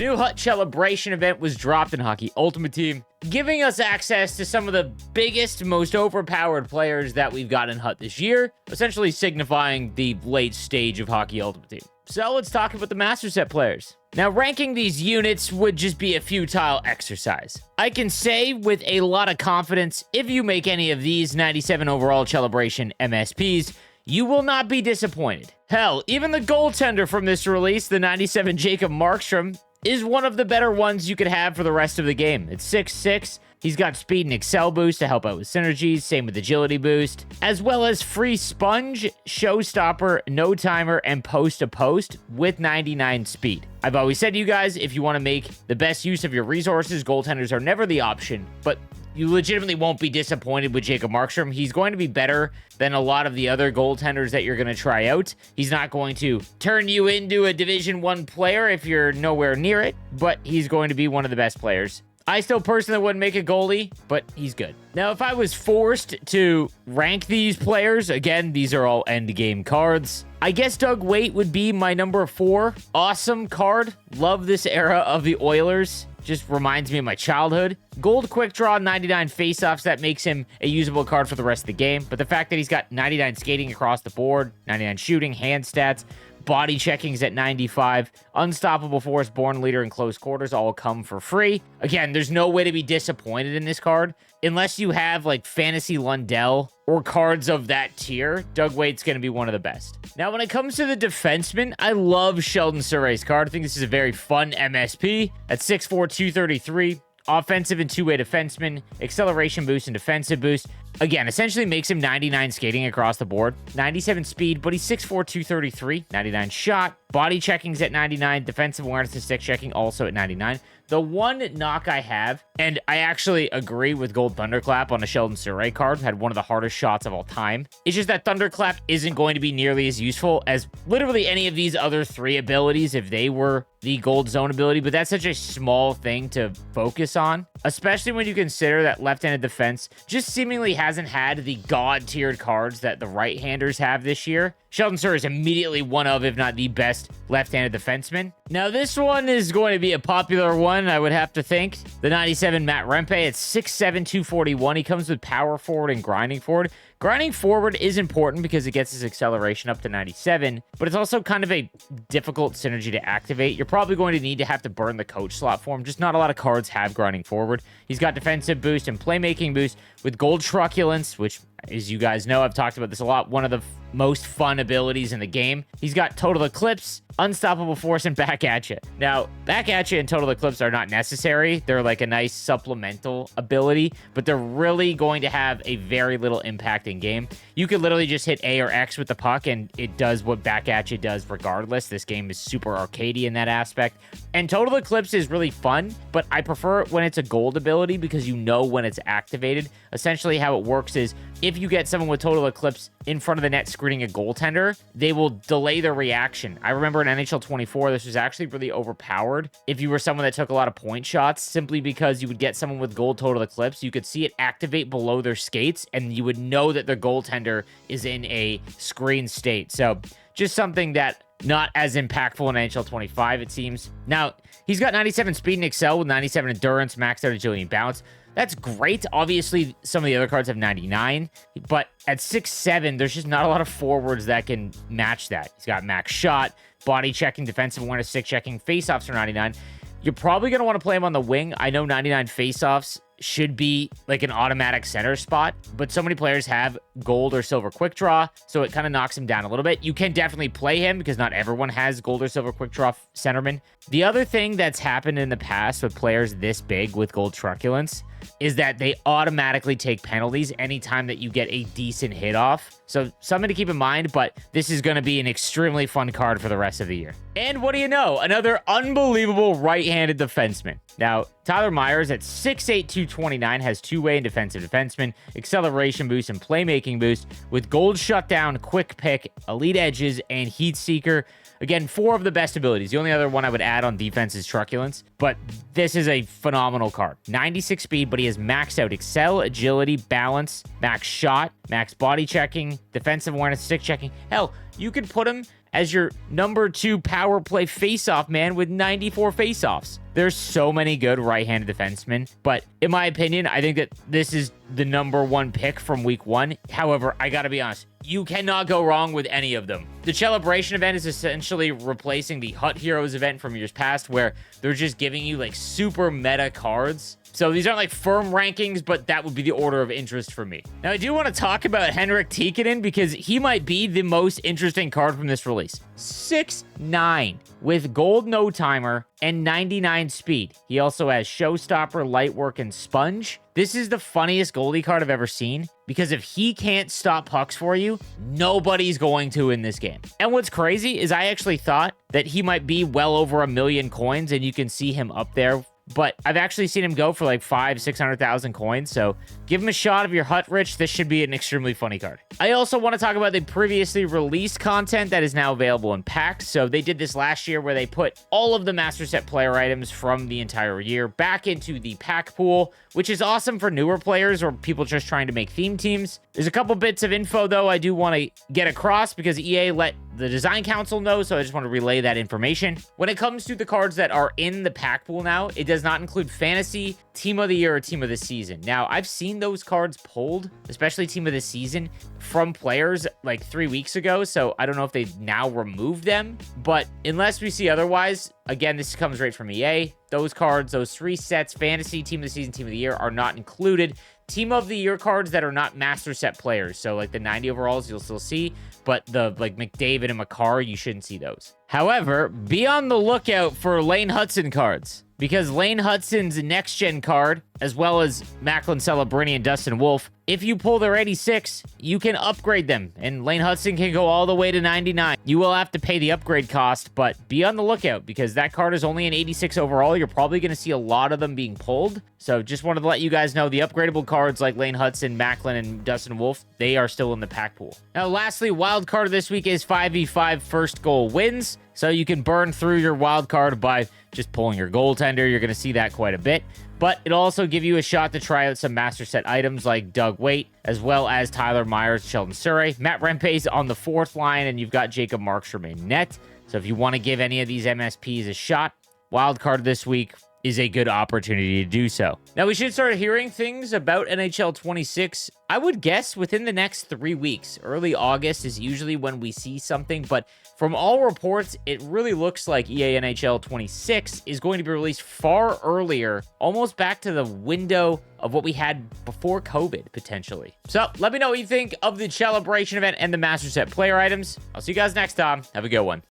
new HUT Chelebration event was dropped in Hockey Ultimate Team, giving us access to some of the biggest, most overpowered players that we've got in HUT this year, essentially signifying the late stage of Hockey Ultimate Team. So let's talk about the Master Set players. Now, ranking these units would just be a futile exercise. I can say with a lot of confidence, if you make any of these 97 overall Chelebration MSPs, you will not be disappointed. Hell, even the goaltender from this release, the 97 Jacob Markstrom, is one of the better ones you could have for the rest of the game. It's 6'6". He's got speed and excel boost to help out with synergies, same with agility boost, as well as free sponge, showstopper, no timer, and post-to-post with 99 speed. I've always said to you guys, if you want to make the best use of your resources, goaltenders are never the option, but you legitimately won't be disappointed with Jacob Markstrom. He's going to be better than a lot of the other goaltenders that you're going to try out. He's not going to turn you into a Division 1 player if you're nowhere near it, but he's going to be one of the best players. I still personally wouldn't make a goalie, but he's good. Now, if I was forced to rank these players, again, these are all end game cards, I guess Doug Weight would be my number 4. Awesome card. Love this era of the Oilers. Just reminds me of my childhood. Gold quick draw, 99 faceoffs. That makes him a usable card for the rest of the game. But the fact that he's got 99 skating across the board, 99 shooting, hand stats, body checkings at 95, unstoppable force, born leader, and close quarters all come for free. Again, there's no way to be disappointed in this card. Unless you have like Fantasy Lundell or cards of that tier, Doug Weight's going to be one of the best. Now, when it comes to the defenseman, I love Sheldon Souray's card. I think this is a very fun MSP. At 6'4", 233, offensive and two-way defenseman, acceleration boost and defensive boost. Again, essentially makes him 99 skating across the board, 97 speed, but he's 6'4", 233, 99 shot, body checking's at 99, defensive awareness and stick checking also at 99. The one knock I have, and I actually agree with Gold Thunderclap on a Sheldon Souray card, had one of the hardest shots of all time. It's just that Thunderclap isn't going to be nearly as useful as literally any of these other 3 abilities if they were the gold zone ability, but that's such a small thing to focus on, especially when you consider that left-handed defense just seemingly hasn't had the god-tiered cards that the right-handers have this year. Sheldon Souray is immediately one of, if not the best, left-handed defenseman. Now, this one is going to be a popular one, I would have to think. The 97 Matt Rempe at 6'7", 241. He comes with power forward and grinding forward. Grinding forward is important because it gets his acceleration up to 97, but it's also kind of a difficult synergy to activate. You're probably going to need to have to burn the coach slot for him. Just not a lot of cards have grinding forward. He's got defensive boost and playmaking boost with gold truculence, which, as you guys know, I've talked about this a lot, one of the most fun abilities in the game. He's got total eclipse, unstoppable force, and back at you. Now, back at you and total eclipse are not necessary. They're like a nice supplemental ability, but they're really going to have a very little impact in game. You could literally just hit A or X with the puck and it does what back at you does regardless. This game is super arcadey in that aspect. And total eclipse is really fun, but I prefer it when it's a gold ability because you know when it's activated. Essentially how it works is if you get someone with total eclipse in front of the net screening a goaltender, they will delay their reaction. I remember in NHL 24, this was actually really overpowered. If you were someone that took a lot of point shots, simply because you would get someone with gold total eclipse, you could see it activate below their skates, and you would know that their goaltender is in a screen state. So just something that not as impactful in NHL 25, it seems. Now, he's got 97 speed and excel with 97 endurance, maxed out agility and balance. That's great. Obviously, some of the other cards have 99, but at 6'7", there's just not a lot of forwards that can match that. He's got max shot, body checking, defensive awareness, stick checking, faceoffs are 99. You're probably going to want to play him on the wing. I know 99 faceoffs should be like an automatic center spot, but so many players have gold or silver quick draw, so it kind of knocks him down a little bit. You can definitely play him because not everyone has gold or silver quick draw centerman. The other thing that's happened in the past with players this big with gold truculence is that they automatically take penalties anytime that you get a decent hit off. So something to keep in mind, but this is going to be an extremely fun card for the rest of the year. And what do you know? Another unbelievable right-handed defenseman. Now, Tyler Myers at 6'8", 229 has two-way and defensive defenseman, acceleration boost, and playmaking boost with gold shutdown, quick pick, elite edges, and heat seeker. Again, 4 of the best abilities. The only other one I would add on defense is truculence, but this is a phenomenal card. 96 speed, but he has maxed out excel, agility, balance, max shot, max body checking, defensive awareness, stick checking. Hell, you could put him as your number 2 power play faceoff man with 94 faceoffs. There's so many good right-handed defensemen, but in my opinion, I think that this is the number 1 pick from week 1. However, I gotta be honest, you cannot go wrong with any of them. The Chelebration event is essentially replacing the HUT Heroes event from years past, where they're just giving you like super meta cards. So these aren't like firm rankings, but that would be the order of interest for me. Now, I do want to talk about Henrik Tikkanen because he might be the most interesting card from this release. 6'9" with gold no timer and 99 speed. He also has Showstopper, Lightwork, and Sponge. This is the funniest goalie card I've ever seen because if he can't stop pucks for you, nobody's going to in this game. And what's crazy is I actually thought that he might be well over 1 million coins, and you can see him up there, but I've actually seen him go for like 500,000-600,000 coins. So give him a shot if you're HUT rich. This should be an extremely funny card. I also want to talk about the previously released content that is now available in packs. So they did this last year where they put all of the master set player items from the entire year back into the pack pool, which is awesome for newer players or people just trying to make theme teams. There's a couple bits of info though I do want to get across because EA let the design council know, so I just want to relay that information. When it comes to the cards that are in the pack pool now, it does not include fantasy, team of the year, or team of the season. Now, I've seen those cards pulled, especially team of the season, from players like 3 weeks ago, so I don't know if they now removed them, but unless we see otherwise, again, this comes right from EA. Those cards, those 3 sets, fantasy, team of the season, team of the year, are not included. Team of the year cards that are not master set players, so like the 90 overalls you'll still see, but the like McDavid and McCarr, you shouldn't see those. However, be on the lookout for Lane Hudson cards, because Lane Hudson's next gen card, as well as Macklin Celebrini and Dustin Wolf, if you pull their 86, you can upgrade them, and Lane Hudson can go all the way to 99. You will have to pay the upgrade cost, but be on the lookout, because that card is only an 86 overall. You're probably going to see a lot of them being pulled, so just wanted to let you guys know the upgradable cards like Lane Hudson, Macklin, and Dustin Wolf, they are still in the pack pool. Now, lastly, wild card of this week is 5v5 first goal wins, so you can burn through your wild card by just pulling your goaltender. You're going to see that quite a bit. But it'll also give you a shot to try out some master set items like Doug Waite, as well as Tyler Myers, Sheldon Souray. Matt Rempe's on the 4th line, and you've got Jacob Markstrom in net. So if you want to give any of these MSPs a shot, wildcard this week is a good opportunity to do so. Now, we should start hearing things about NHL 26, I would guess, within the next 3 weeks. Early August is usually when we see something, but from all reports, it really looks like EA NHL 26 is going to be released far earlier, almost back to the window of what we had before COVID, potentially. So let me know what you think of the Chelebration event and the Master Set player items. I'll see you guys next time. Have a good one.